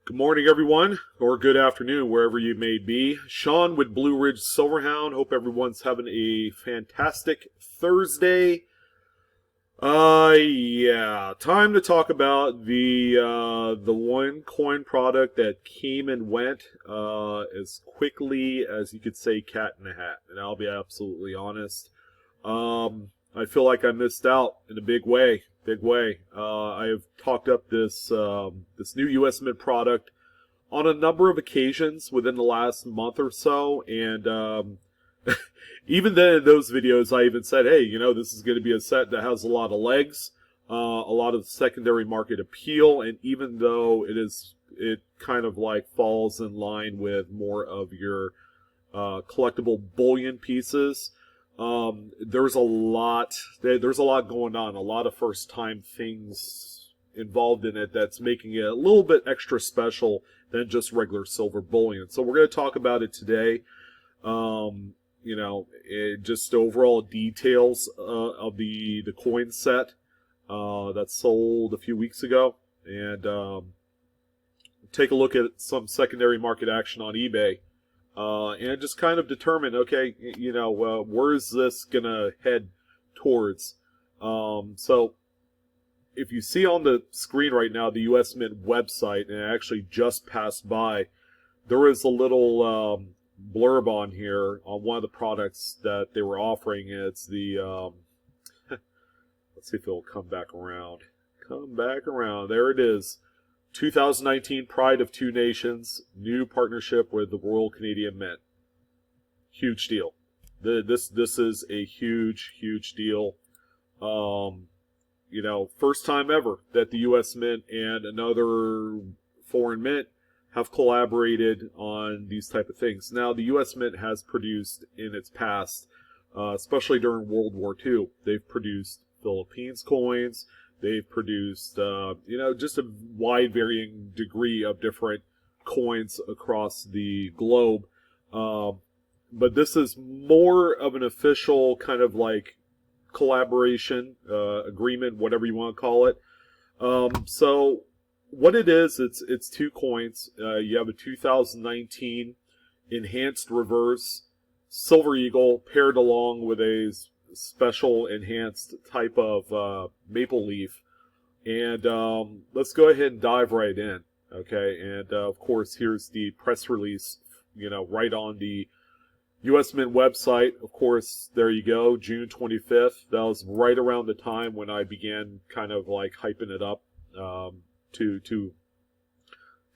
Good morning, everyone, or good afternoon, wherever you may be. Sean with Blue Ridge Silverhound. Hope everyone's having a fantastic Thursday. Yeah, time to talk about the one coin product that came and went as quickly as you could say cat in a hat. And I'll be absolutely honest. I feel like I missed out in a big way. Big way. I have talked up this new US Mint product on a number of occasions within the last month or so, and even then in those videos, I even said, hey, this is going to be a set that has a lot of legs, a lot of secondary market appeal, and even though it kind of like falls in line with more of your collectible bullion pieces. There's a lot going on, a lot of first time things involved in it that's making it a little bit extra special than just regular silver bullion. So we're going to talk about it today. Just overall details of the coin set that sold a few weeks ago, and take a look at some secondary market action on eBay. And just kind of determine, okay, where is this gonna head towards? So if you see on the screen right now the US Mint website, and it actually just passed by, there is a little blurb on here on one of the products that they were offering. It's the let's see if it'll come back around. Come back around. There it is. 2019 Pride of Two Nations, new partnership with the Royal Canadian Mint. Huge deal. This is a huge deal. First time ever that the U.S. Mint and another foreign mint have collaborated on these type of things. Now, the U.S. Mint has produced in its past, especially during World War II, they've produced Philippines coins. They've produced, just a wide varying degree of different coins across the globe. But this is more of an official kind of like collaboration, agreement, whatever you want to call it. So what it is, it's two coins. You have a 2019 enhanced reverse Silver Eagle paired along with a special enhanced type of maple leaf. And let's go ahead and dive right in. Okay, and of course, here's the press release, right on the US Mint website. Of course, there you go, June 25th. That was right around the time when I began kind of like hyping it up to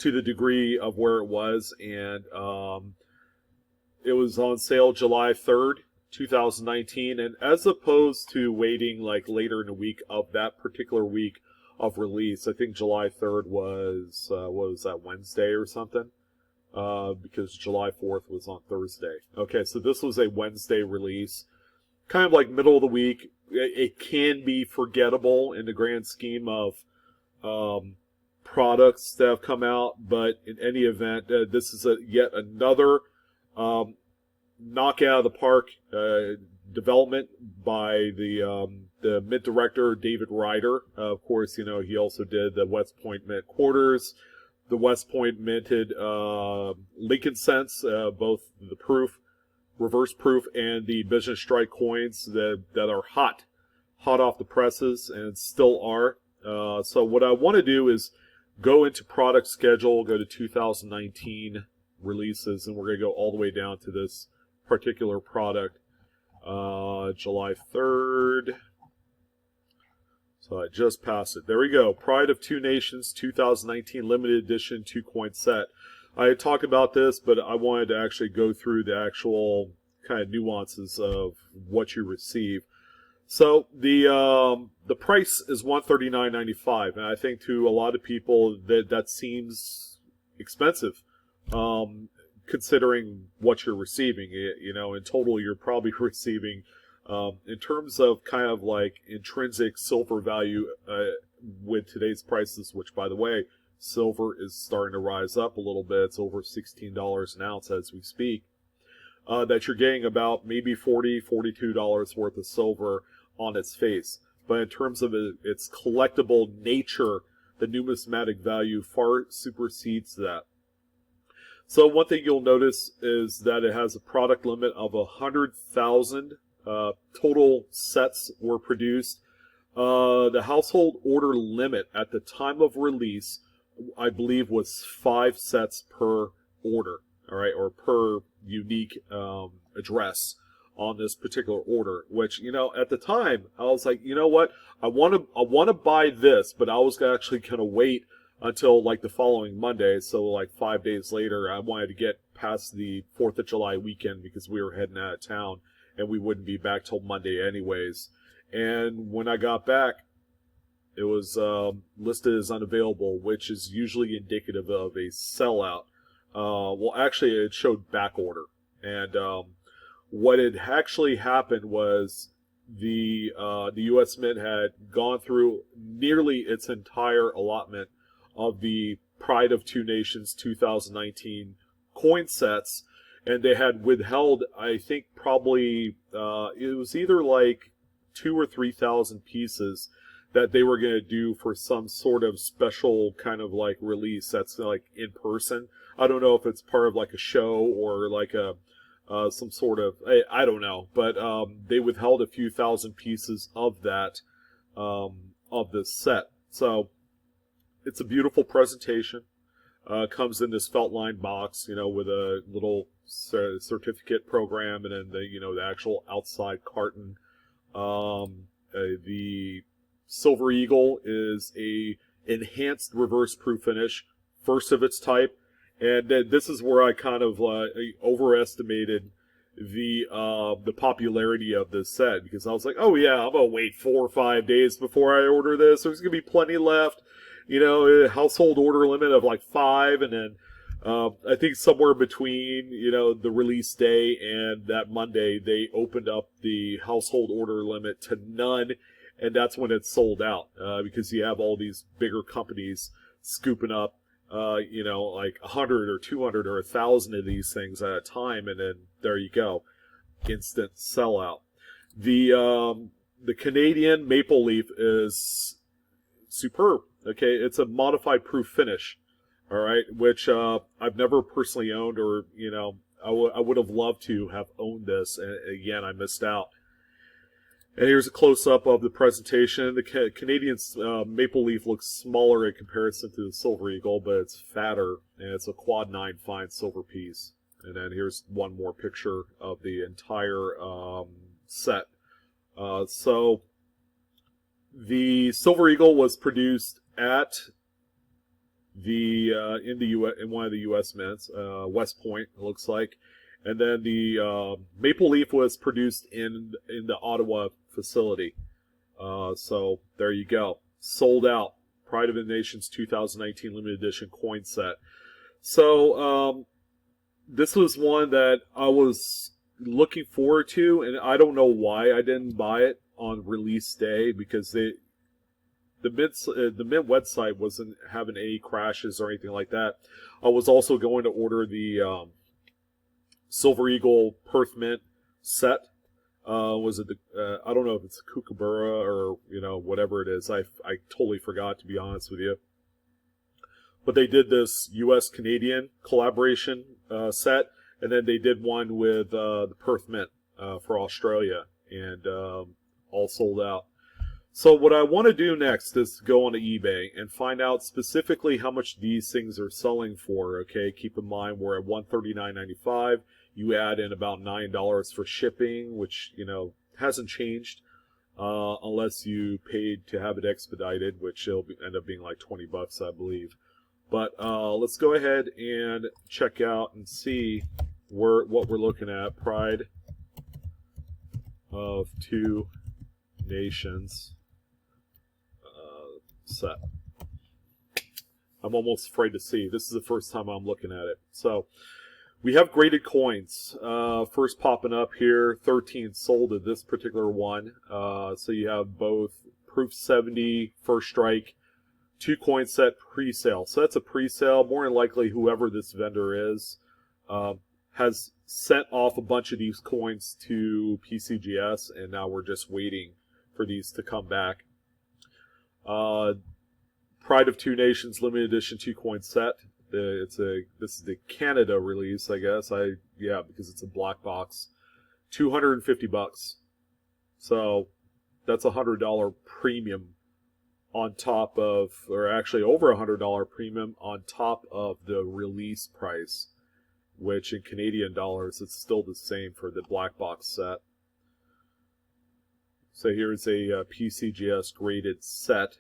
the degree of where it was. And it was on sale July 3rd. 2019, and as opposed to waiting like later in the week of that particular week of release, I think July 3rd was what was that, Wednesday or something, because July 4th was on Thursday. Okay, so this was a Wednesday release, kind of like middle of the week. It can be forgettable in the grand scheme of products that have come out, but in any event, this is yet another knock out of the park development by the Mint director David Ryder. Of course, he also did the West Point Mint quarters, the West Point minted Lincoln cents, both the proof, reverse proof, and the business strike coins that are hot off the presses and still are. So what I want to do is go into product schedule, go to 2019 releases, and we're going to go all the way down to this particular product, July 3rd. So I just passed it. There we go. Pride of Two Nations 2019 limited edition 2-coin set. I had talked about this, but I wanted to actually go through the actual kind of nuances of what you receive. So the price is $139.95, and I think to a lot of people that seems expensive. Considering what you're receiving, in total you're probably receiving, in terms of kind of like intrinsic silver value, with today's prices, which by the way, silver is starting to rise up a little bit. It's over $16 an ounce as we speak. That you're getting about maybe $40, $42 worth of silver on its face. But in terms of its collectible nature, the numismatic value far supersedes that. So one thing you'll notice is that it has a product limit of 100,000 total sets were produced. The household order limit at the time of release, I believe, was 5 sets per order, all right, or per unique address on this particular order. Which, you know, at the time I was like, you know what, I want to buy this, but I was actually gonna wait until like the following Monday. So like 5 days later, I wanted to get past the 4th of July weekend because we were heading out of town and we wouldn't be back till Monday anyways. And when I got back, it was listed as unavailable, which is usually indicative of a sellout. Well, actually, it showed back order. And what had actually happened was the U.S. Mint had gone through nearly its entire allotment of the Pride of Two Nations 2019 coin sets, and they had withheld, I think, probably it was either like 2,000 or 3,000 pieces that they were going to do for some sort of special kind of like release that's like in person. I don't know if it's part of like a show or like a some sort of, I don't know, but they withheld a few thousand pieces of that of this set. So it's a beautiful presentation. Comes in this felt lined box, you know, with a little certificate program, and then the actual outside carton. The Silver Eagle is a enhanced reverse proof finish, first of its type, and this is where I kind of overestimated the popularity of this set, because I was like, oh yeah, I'm gonna wait 4 or 5 days before I order this. There's gonna be plenty left. You know, a household order limit of like 5, and then I think somewhere between, the release day and that Monday, they opened up the household order limit to none, and that's when it sold out, because you have all these bigger companies scooping up, like 100 or 200 or 1,000 of these things at a time, and then there you go, instant sellout. The Canadian Maple Leaf is superb. Okay, it's a modified proof finish, all right, which I've never personally owned, or I would have loved to have owned this, and again, I missed out. And here's a close-up of the presentation. The Canadian Maple Leaf looks smaller in comparison to the Silver Eagle, but it's fatter, and it's a quad 9 fine silver piece. And then here's one more picture of the entire set. So the Silver Eagle was produced at in one of the U.S. mints, West Point, it looks like, and then the Maple Leaf was produced in the Ottawa facility. So there you go, sold out. Pride of the Nations 2019 limited edition coin set. So this was one that I was looking forward to, and I don't know why I didn't buy it on release day, because the Mint website wasn't having any crashes or anything like that. I was also going to order the Silver Eagle Perth Mint set. Was it I don't know if it's Kookaburra or whatever it is. I totally forgot, to be honest with you. But they did this U.S. Canadian collaboration set, and then they did one with the Perth Mint for Australia, and all sold out. So what I want to do next is go onto eBay and find out specifically how much these things are selling for. Okay, keep in mind we're at $139.95. You add in about $9 for shipping, which hasn't changed, unless you paid to have it expedited, which it'll end up being like $20, I believe. But let's go ahead and check out and see what we're looking at. Pride of Two Nations set. I'm almost afraid to see. This is the first time I'm looking at it. So we have graded coins. First popping up here, 13 sold at this particular one. So you have both Proof 70, First Strike, 2 coin set pre-sale. So that's a pre-sale. More than likely, whoever this vendor is has sent off a bunch of these coins to PCGS, and now we're just waiting for these to come back. Pride of Two Nations limited edition 2-coin set. This is the Canada release, I guess. Because it's a black box. $250. So that's $100 premium on top of, or actually over $100 premium on top of the release price, which in Canadian dollars, it's still the same for the black box set. So here's a PCGS graded set,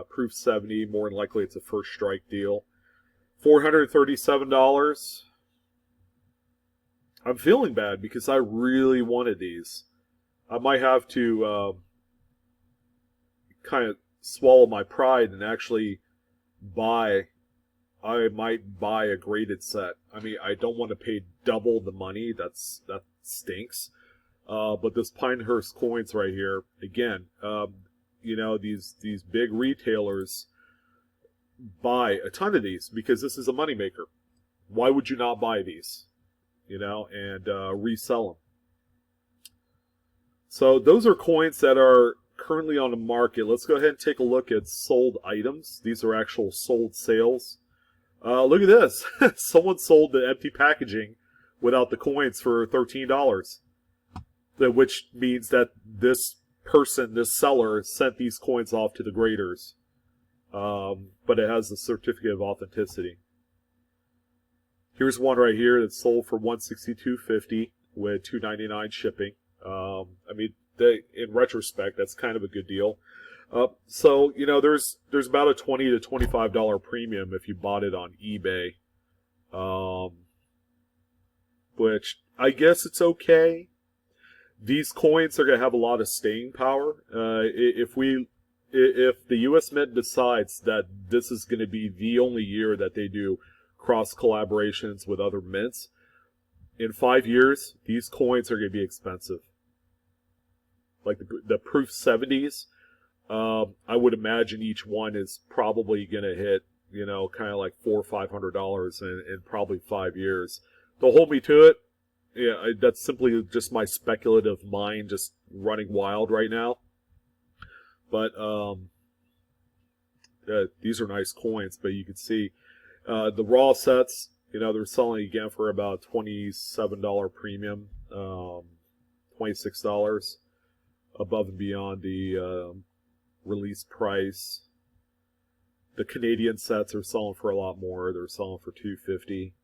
proof 70, more than likely it's a first strike deal. $437. I'm feeling bad because I really wanted these. I might have to kind of swallow my pride and actually I might buy a graded set. I mean, I don't want to pay double the money. That stinks. But this Pinehurst coins right here, again, these big retailers buy a ton of these because this is a moneymaker. Why would you not buy these? And resell them. So those are coins that are currently on the market. Let's go ahead and take a look at sold items. These are actual sold sales. Look at this. Someone sold the empty packaging without the coins for $13. Which means that this seller, sent these coins off to the graders. But it has a certificate of authenticity. Here's one right here that's sold for $162.50 with $2.99 shipping. In retrospect, that's kind of a good deal. So there's about a $20 to $25 premium if you bought it on eBay, which I guess it's okay. These coins are going to have a lot of staying power. If the U.S. Mint decides that this is going to be the only year that they do cross collaborations with other mints, in 5 years, these coins are going to be expensive. Like the Proof 70s, I would imagine each one is probably going to hit, kind of like $400 or $500 in probably 5 years. Don't hold me to it. Yeah, that's simply just my speculative mind just running wild right now. But these are nice coins, but you can see the raw sets, they're selling again for about $27 premium, $26 above and beyond the release price. The Canadian sets are selling for a lot more. They're selling for $250.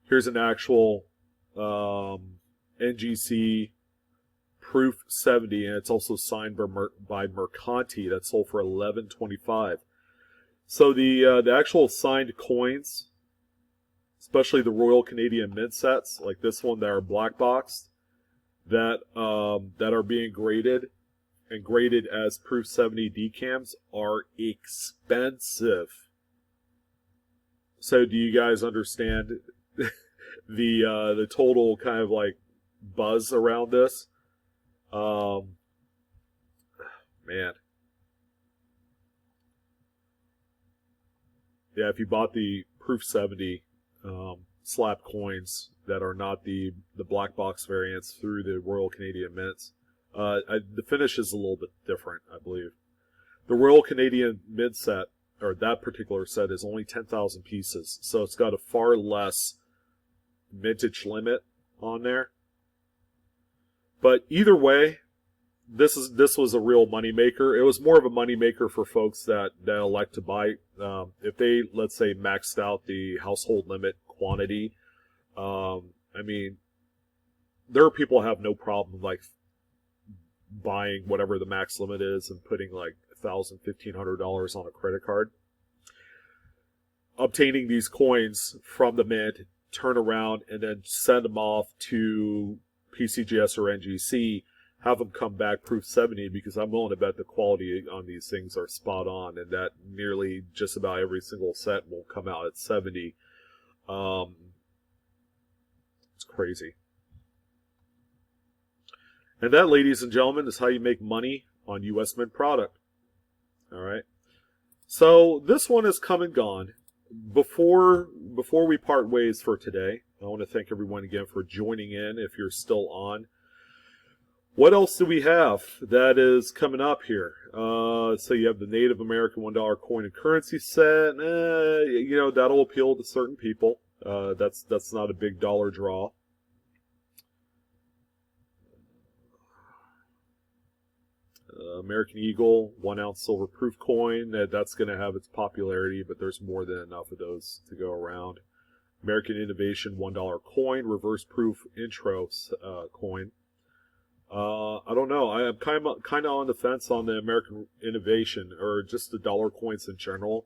Here's an actual NGC Proof 70, and it's also signed by Mercanti. That sold for $11.25. So the actual signed coins, especially the Royal Canadian Mint sets, like this one that are black boxed, that are being graded and graded as Proof 70 decams, are expensive. So do you guys understand the total kind of like buzz around this? Man. Yeah, if you bought the Proof 70 slab coins that are not the black box variants through the Royal Canadian Mints, the finish is a little bit different, I believe. The Royal Canadian Mint set, or that particular set, is only 10,000 pieces, so it's got a far less mintage limit on there. But either way, this was a real moneymaker. It was more of a moneymaker for folks that elect to buy. If they, let's say, maxed out the household limit quantity, there are people who have no problem like buying whatever the max limit is and putting like $1,000, $1,500 on a credit card. Obtaining these coins from the mint, turn around and then send them off to PCGS or NGC, have them come back Proof 70, because I'm willing to bet the quality on these things are spot on, and that nearly just about every single set will come out at 70. It's crazy. And that, ladies and gentlemen, is how you make money on U.S. Mint product. All right. So this one has come and gone. Before we part ways for today, I want to thank everyone again for joining in. If you're still on, What else do we have that is coming up here? So you have the Native American $1 coin and currency set. That'll appeal to certain people. That's not a big dollar draw. American Eagle 1 ounce silver proof coin. That's going to have its popularity, but there's more than enough of those to go around. American Innovation $1 coin, reverse proof intro coin. I don't know. I am kind of on the fence on the American Innovation or just the dollar coins in general.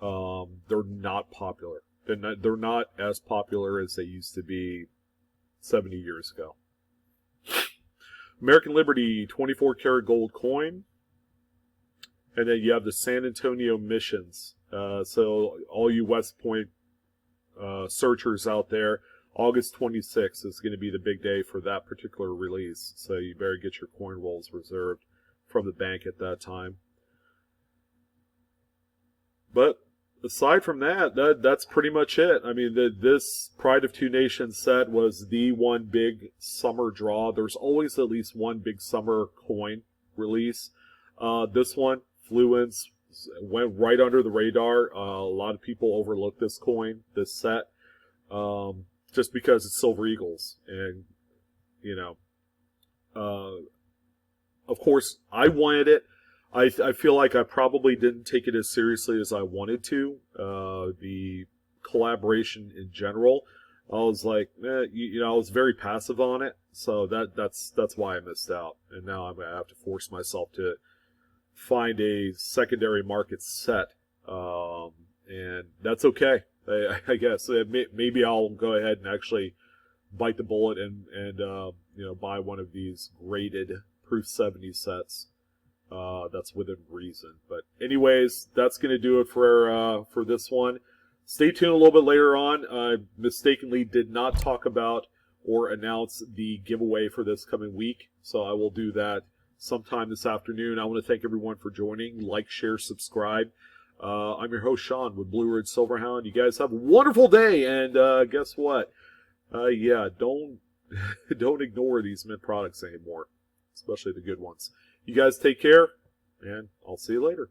They're not popular. They're not as popular as they used to be 70 years ago. American Liberty 24 karat gold coin. And then you have the San Antonio Missions. So all you West Point searchers out there, August 26th is going to be the big day for that particular release. So you better get your coin rolls reserved from the bank at that time. But aside from that's pretty much it. I mean, this Pride of Two Nations set was the one big summer draw. There's always at least one big summer coin release. This one, Fluence, went right under the radar. A lot of people overlook this coin, this set, just because it's Silver Eagles. And, of course, I wanted it. I feel like I probably didn't take it as seriously as I wanted to. The collaboration in general, I was like, I was very passive on it, so that's why I missed out. And now I'm gonna have to force myself to find a secondary market set, and that's okay. I guess maybe I'll go ahead and actually bite the bullet and buy one of these graded Proof 70 sets. That's within reason. But anyways, that's going to do it for this one. Stay tuned a little bit later on. I mistakenly did not talk about or announce the giveaway for this coming week, so I will do that sometime this afternoon. I want to thank everyone for joining. Like, share, subscribe. I'm your host, Sean, with Blue Ridge Silverhound. You guys have a wonderful day, and guess what? Don't ignore these mint products anymore, especially the good ones. You guys take care, and I'll see you later.